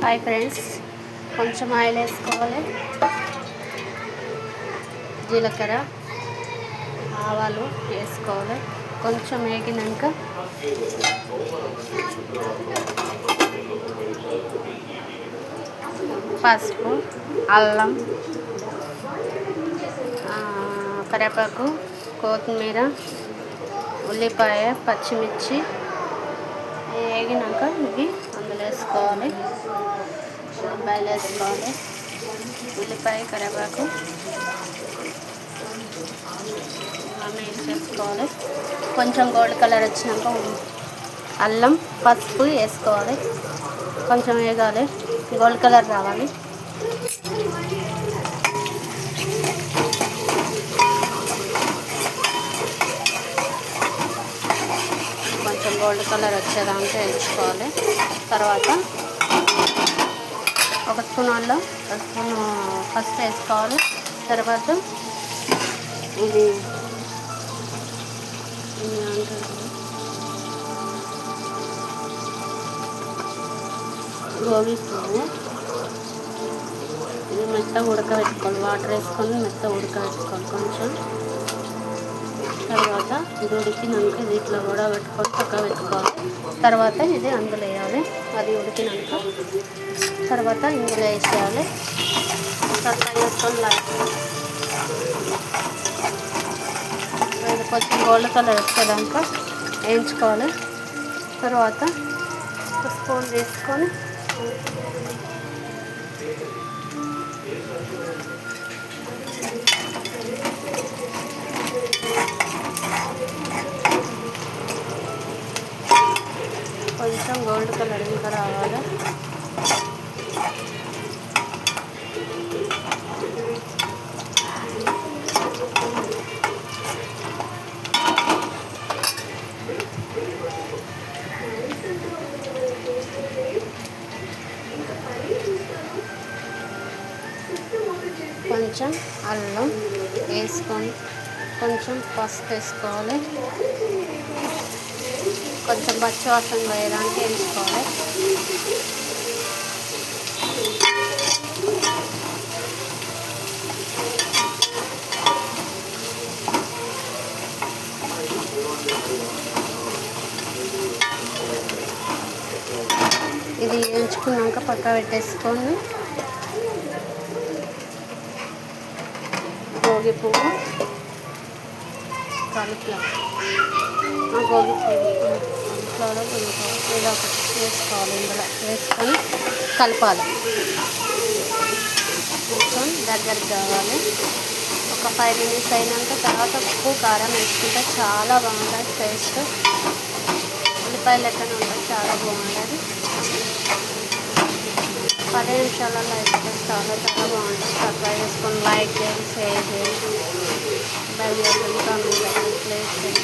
Hi friends, కొంచెం oil వేసుకోవాలి. జీలకర్ర, ఆవాలు వేసుకోవాలి. కొంచెం వేగినాక పసుపు, అల్లం, కరివేపాకు, కొత్తిమీర, ఉల్లిపాయ, పచ్చిమిర్చి వేగినాక ఇవి అందులో వేసుకోవాలి. ఉల్లిపాయలు వేసుకోవాలి. ఉల్లిపాయ, కరివేపాకు అన్నీ వేసేసుకోవాలి. కొంచెం గోల్డ్ కలర్ వచ్చినాక అల్లం, పసుపు వేసుకోవాలి. కొంచెం వేగాలి, గోల్డ్ కలర్ రావాలి. కొంచెం గోల్డ్ కలర్ వచ్చేదాకా వేయించుకోవాలి. తర్వాత ఒక స్పూన్ అల్లం, ఒక స్పూన్ పసుపు వేసుకోవాలి. తర్వాత ఇది గోబీ పువ్వు, ఇది మెత్తగా ఉడకబెట్టుకోవాలి. వాటర్ వేసుకొని మెత్తగా ఉడకబెట్టుకోవాలి కొంచెం. తర్వాత ఇది ఉడికినాక ఇది ఇట్లా కూడా పెట్టుకొని పక్కన పెట్టుకోవాలి. తర్వాత ఇది అందులో వేయాలి. అది ఉడికినాక తర్వాత ఇందులో వేసేయాలి. తర్వాత వేసుకొని ఇది కొంచెం గోల్డ్ కలర్ వచ్చేదాకా వేయించుకోవాలి. తర్వాత ఒక స్పూన్ తీసుకొని కొంచెం గోల్డ్ కలర్ ఇంకా రావాలి. కొంచెం అల్లం వేసుకొని కొంచెం పసుపు వేసుకోవాలి. కొంచెం పచ్చివాసన వేయడానికి వేసుకోవాలి. ఇది వేయించుకున్నాక పక్క పెట్టేసుకొని గోగి పువ్వు, కాలీఫ్లవర్, గోగి పువ్వు ఏదో ఒకటి వేసుకోవాలి. ఇందులో వేసుకొని కలపాలి. కొంచెం దగ్గరికి కావాలి. ఒక 5 minutes అయినాక తర్వాత ఉప్పు, కారం వేసుకుంటే చాలా బాగుంటుంది. టేస్ట్ ఉల్లిపాయలు లెక్కనే ఉంటుంది, చాలా బాగుంటుంది. 10 నిమిషాలలో అయితే చాలా బాగుంటుంది. సబ్స్క్రైబ్ చేసుకొని లైక్ చేయండి, షేర్ చేయండి, బెల్ బటన్ కామెంట్ ప్లేస్ చేయండి.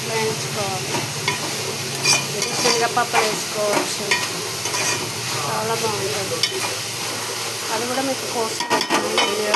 వేయించుకోవాలి. శనగపప్పు వేసుకోవచ్చు, చాలా బాగుంటుంది. అది కూడా మీకు పోస్ట్ పెట్టాను వీడియో.